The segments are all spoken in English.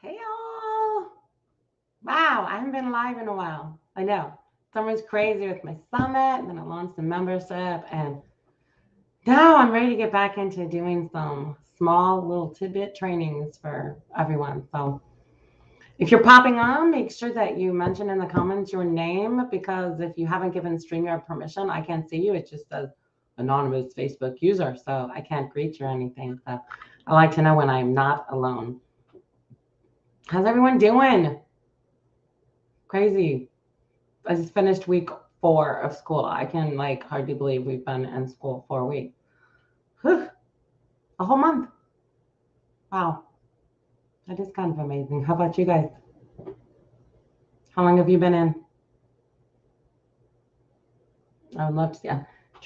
Hey all! Wow, I haven't been live in a while. I know. Summer's crazy with my summit, and then I launched the membership, and now I'm ready to get back into doing some small little tidbit trainings for everyone. So if you're popping on, make sure that you mention in the comments your name because if you haven't given StreamYard permission, I can't see you. It just says anonymous Facebook user, so I can't greet you or anything. So I like to know when I'm not alone. How's everyone doing? Crazy. I just finished week 4 of school. I can like hardly believe we've been in school 4 weeks. Whew, a whole month. Wow. That is kind of amazing. How about you guys? How long have you been in? I would love to see.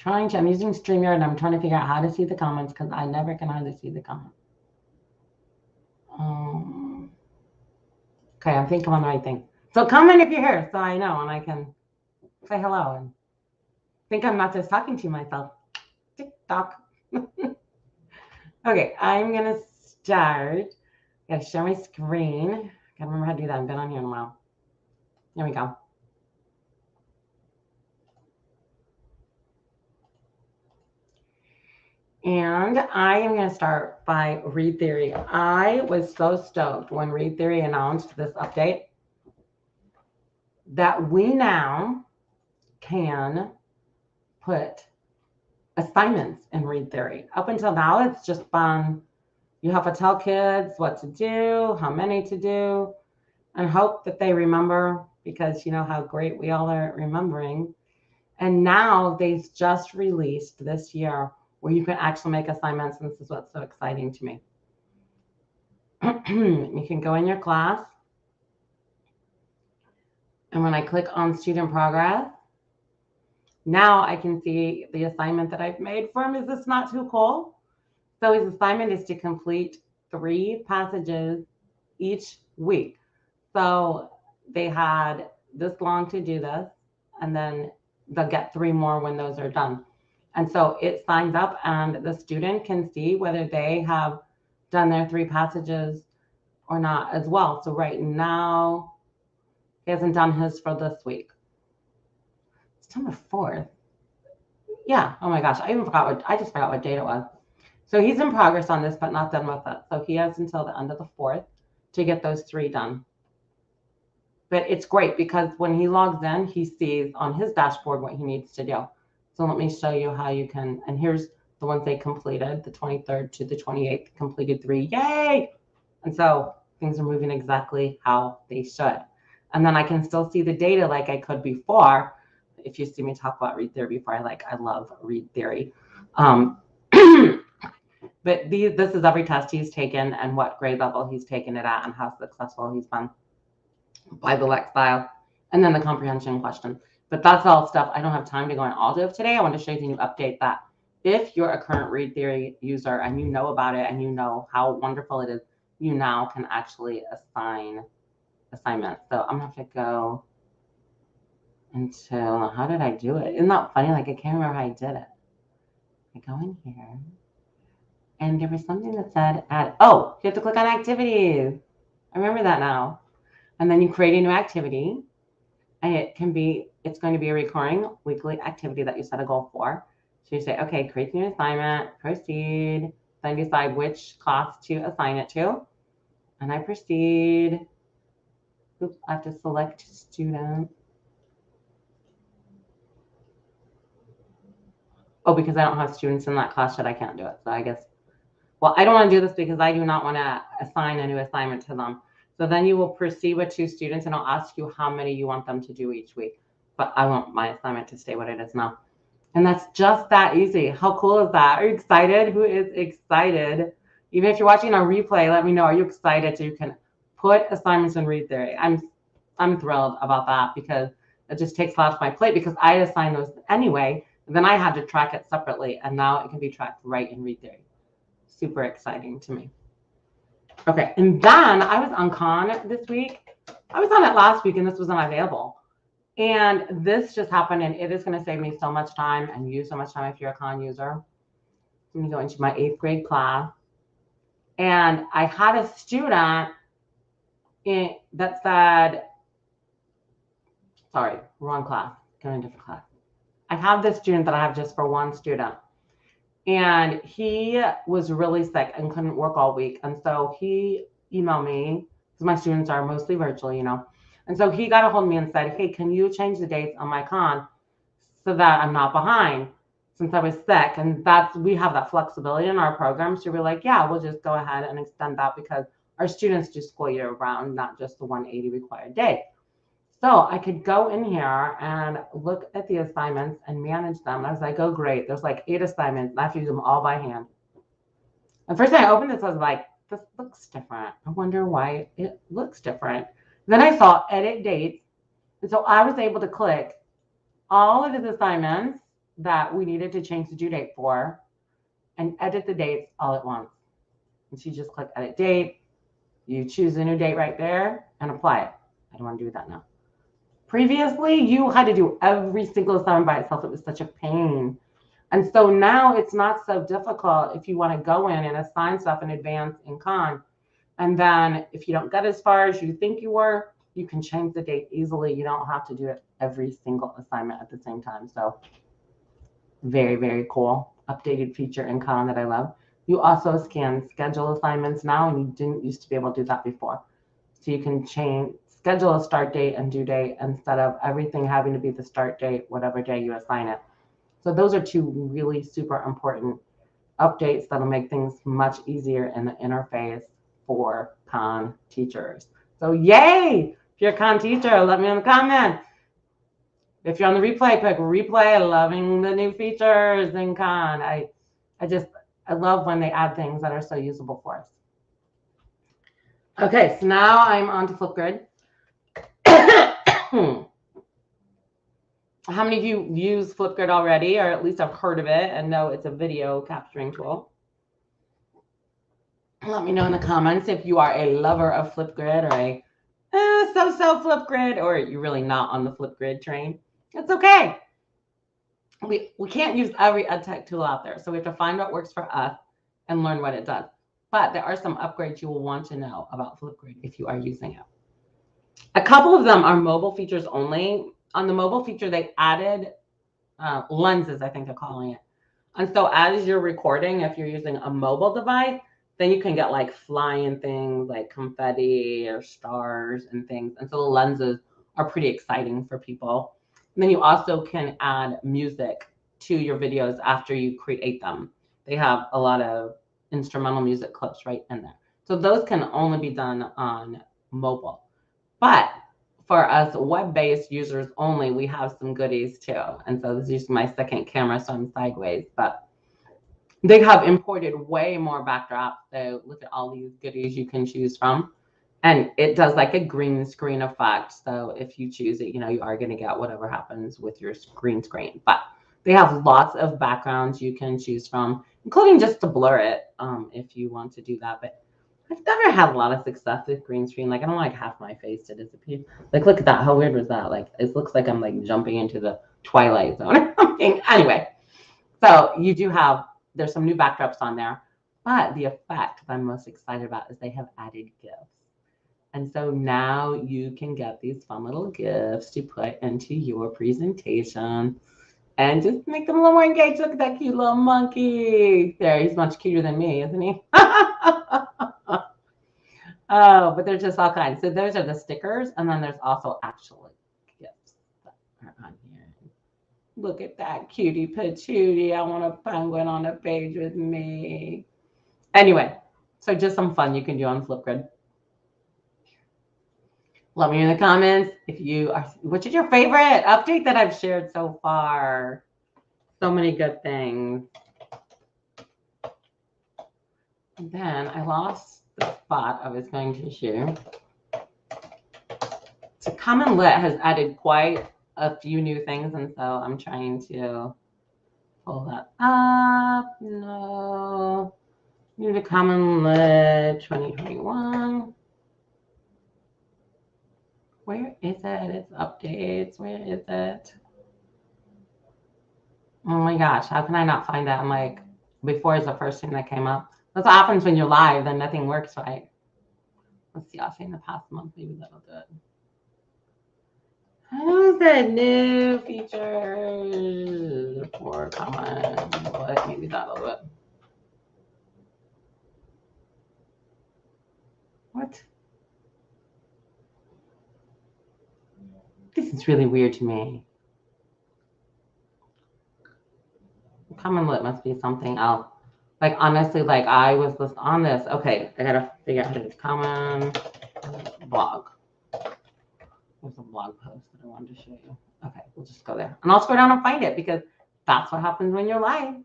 I'm using StreamYard and I'm trying to figure out how to see the comments because I never can hardly see the comments. Um, okay, I think I'm on the right thing. So comment if you're here so I know and I can say hello and think I'm not just talking to myself. TikTok. Okay, I'm gonna start. Gotta share my screen. Gotta remember how to do that. I've been on here in a while. There we go. And I am going to start by Read Theory. I was so stoked when Read Theory announced this update that we now can put assignments in Read Theory. Up until now, it's just fun. You have to tell kids what to do, how many to do, and hope that they remember because you know how great we all are at remembering. And now they've just released this year where you can actually make assignments, and this is what's so exciting to me. You can go in your class, and when I click on student progress, now I can see the assignment that I've made for him. Is this not too cool? So his assignment is to complete 3 passages each week. So they had this long to do this, and then they'll get 3 more when those are done. And so it signs up, and the student can see whether they have done their 3 passages or not as well. So right now, he hasn't done his for this week. September 4th. Yeah. Oh my gosh. I just forgot what date it was. So he's in progress on this, but not done with it. So he has until the end of the 4th to get those 3 done. But it's great because when he logs in, he sees on his dashboard what he needs to do. So let me show you how you can, and here's the ones they completed, the 23rd to the 28th, completed 3, yay! And so things are moving exactly how they should. And then I can still see the data like I could before. If you see me talk about Read Theory before, I love Read Theory. But this is every test he's taken and what grade level he's taken it at and how successful he's been by the Lexile, and then the comprehension question. But that's all stuff I don't have time to go in all of today. I want to show you the new update that if you're a current Read Theory user and you know about it and you know how wonderful it is, you now can actually assign assignments. So I'm gonna have to go into, how did I do it? Isn't that funny? Like I can't remember how I did it. I go in here and there was something that said add, oh, you have to click on activities. I remember that now. And then you create a new activity and it's going to be a recurring weekly activity that you set a goal for. So you say, okay, create a new assignment, proceed, then decide which class to assign it to. And I proceed. Oops, I have to select student. Oh, because I don't have students in that class yet, I can't do it. So I guess, well, I don't want to do this because I do not want to assign a new assignment to them. So then you will proceed with 2 students and I'll ask you how many you want them to do each week. But I want my assignment to stay what it is now. And that's just that easy. How cool is that? Are you excited? Who is excited? Even if you're watching a replay, let me know. Are you excited so you can put assignments in Read Theory? I'm thrilled about that because it just takes a lot off my plate because I assigned those anyway. And then I had to track it separately, and now it can be tracked right in Read Theory. Super exciting to me. Okay, and then I was on Khan this week. I was on it last week, and this was not available. And this just happened, and it is going to save me so much time and you so much time if you're a Khan user. Let me go into my 8th grade class. And I had a student that said, sorry, wrong class, going to a different class. I have this student that I have just for one student. And he was really sick and couldn't work all week. And so he emailed me, because my students are mostly virtual, you know. And so he got a hold of me and said, hey, can you change the dates on my con so that I'm not behind since I was sick? And we have that flexibility in our program. So we're like, yeah, we'll just go ahead and extend that because our students do school year round, not just the 180 required day. So I could go in here and look at the assignments and manage them. I was like, oh, great. There's like 8 assignments. I have to do them all by hand. And first time I opened this, I was like, this looks different. I wonder why it looks different. Then I saw edit dates. And so I was able to click all of his assignments that we needed to change the due date for and edit the dates all at once. And so you just click edit date. You choose a new date right there and apply it. I don't want to do that now. Previously, you had to do every single assignment by itself. It was such a pain. And so now it's not so difficult if you want to go in and assign stuff in advance in con. And then if you don't get as far as you think you were, you can change the date easily. You don't have to do it every single assignment at the same time. So very, very cool updated feature in con that I love. You also can schedule assignments now, and you didn't used to be able to do that before. So you can schedule a start date and due date instead of everything having to be the start date, whatever day you assign it. So those are 2 really super important updates that'll make things much easier in the interface for con teachers. So yay! If you're a con teacher, let me know in the comments. If you're on the replay, click replay. Loving the new features in con. I love when they add things that are so usable for us. Okay, so now I'm on to Flipgrid. How many of you use Flipgrid already, or at least have heard of it and know it's a video capturing tool? Let me know in the comments if you are a lover of Flipgrid or a so-so Flipgrid, or you're really not on the Flipgrid train. It's okay. We can't use every EdTech tool out there, so we have to find what works for us and learn what it does. But there are some upgrades you will want to know about Flipgrid if you are using it. A couple of them are mobile features only. On the mobile feature, they added lenses, I think they're calling it. And so as you're recording, if you're using a mobile device, then you can get like flying things like confetti or stars and things. And so the lenses are pretty exciting for people. And then you also can add music to your videos after you create them. They have a lot of instrumental music clips right in there. So those can only be done on mobile. But for us web-based users only, we have some goodies too. And so this is my second camera, so I'm sideways. But they have imported way more backdrops. So look at all these goodies you can choose from. And it does like a green screen effect. So if you choose it, you know, you are going to get whatever happens with your green screen. But they have lots of backgrounds you can choose from, including just to blur it if you want to do that. But I've never had a lot of success with green screen. Like, I don't like half my face to disappear. Like, look at that. How weird was that? Like, it looks like I'm like jumping into the Twilight Zone or something. Anyway, so you do have, there's some new backdrops on there. But the effect that I'm most excited about is they have added GIFs. And so now you can get these fun little GIFs to put into your presentation and just make them a little more engaged. Look at that cute little monkey. There, he's much cuter than me, isn't he? Oh, but there's just all kinds. So those are the stickers, and then there's also actual GIFs that are on here. Look at that cutie patootie. I want a penguin on a page with me. Anyway, so just some fun you can do on Flipgrid. Let me know in the comments if you are, which is your favorite update that I've shared so far. So many good things. And then I lost the spot I was going to share. So Common Lit has added quite a few new things, and so I'm trying to pull that up. No. New to Common Lit 2021. Where is it? It's updates. Where is it? Oh my gosh, how can I not find that? I'm like, before is the first thing that came up. That's what happens when you're live, then nothing works right. Let's see, I'll say in the past month, maybe that'll do it. How's that new feature for common? What? Maybe that'll do it. What? This is really weird to me. Common Lit must be something else. Like, honestly, like, I was just on this. Okay, I gotta figure out how to do Common blog. There's a blog post that I wanted to show you. Okay, we'll just go there. And I'll scroll down and find it because that's what happens when you're live.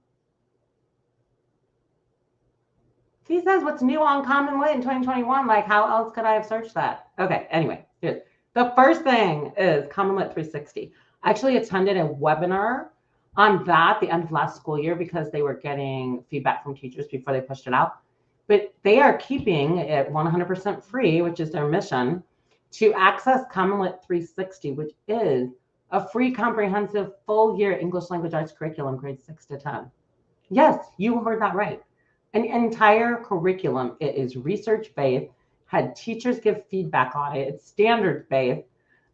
He says what's new on Common Lit in 2021. Like, how else could I have searched that? Okay, anyway, here's the first thing is Common Lit 360. I actually attended a webinar on that the end of last school year because they were getting feedback from teachers before they pushed it out. But they are keeping it 100% free, which is their mission, to access Common Lit 360, which is a free comprehensive full year English language arts curriculum, grades 6 to 10. Yes, you heard that right. An entire curriculum. It is research-based, had teachers give feedback on it. It's standards-based,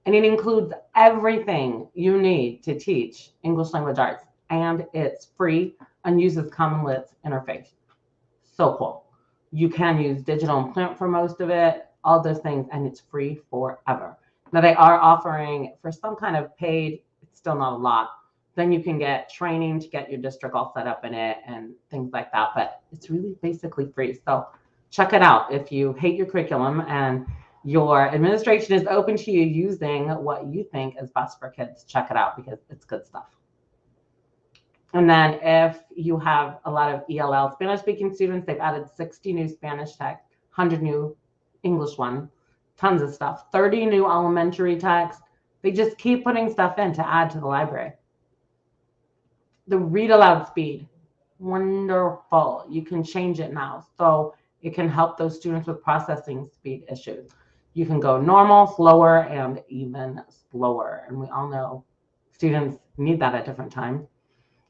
and it includes everything you need to teach English language arts. And it's free and uses Common Lit's interface. So cool. You can use digital and print for most of it, all those things, and it's free forever. Now, they are offering for some kind of paid, it's still not a lot. Then you can get training to get your district all set up in it and things like that. But it's really basically free. So check it out. If you hate your curriculum and your administration is open to you using what you think is best for kids, check it out because it's good stuff. And then if you have a lot of ELL Spanish speaking students, they've added 60 new Spanish texts, 100 new English ones, tons of stuff, 30 new elementary texts. They just keep putting stuff in to add to the library. The read aloud speed, wonderful. You can change it now. So it can help those students with processing speed issues. You can go normal, slower, and even slower. And we all know students need that at different times.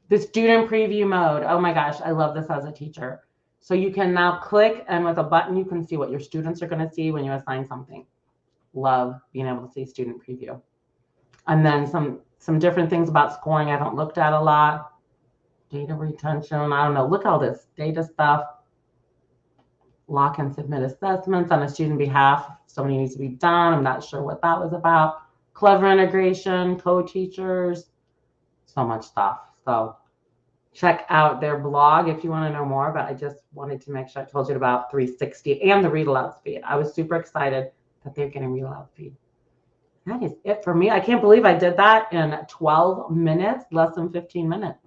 The student preview mode. Oh my gosh, I love this as a teacher. So you can now click and with a button, you can see what your students are going to see when you assign something. Love being able to see student preview. And then some different things about scoring I haven't looked at a lot. Data retention, I don't know. Look at all this data stuff. Lock and submit assessments on a student behalf. Somebody needs to be done. I'm not sure what that was about. Clever integration, co-teachers, so much stuff. So check out their blog if you want to know more, but I just wanted to make sure I told you about 360 and the read aloud speed. I was super excited that they're getting read aloud speed. That is it for me. I can't believe I did that in 12 minutes, less than 15 minutes.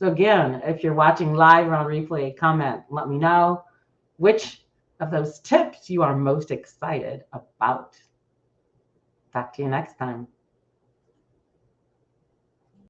So again, if you're watching live or on replay, comment, let me know which of those tips you are most excited about. Talk to you next time.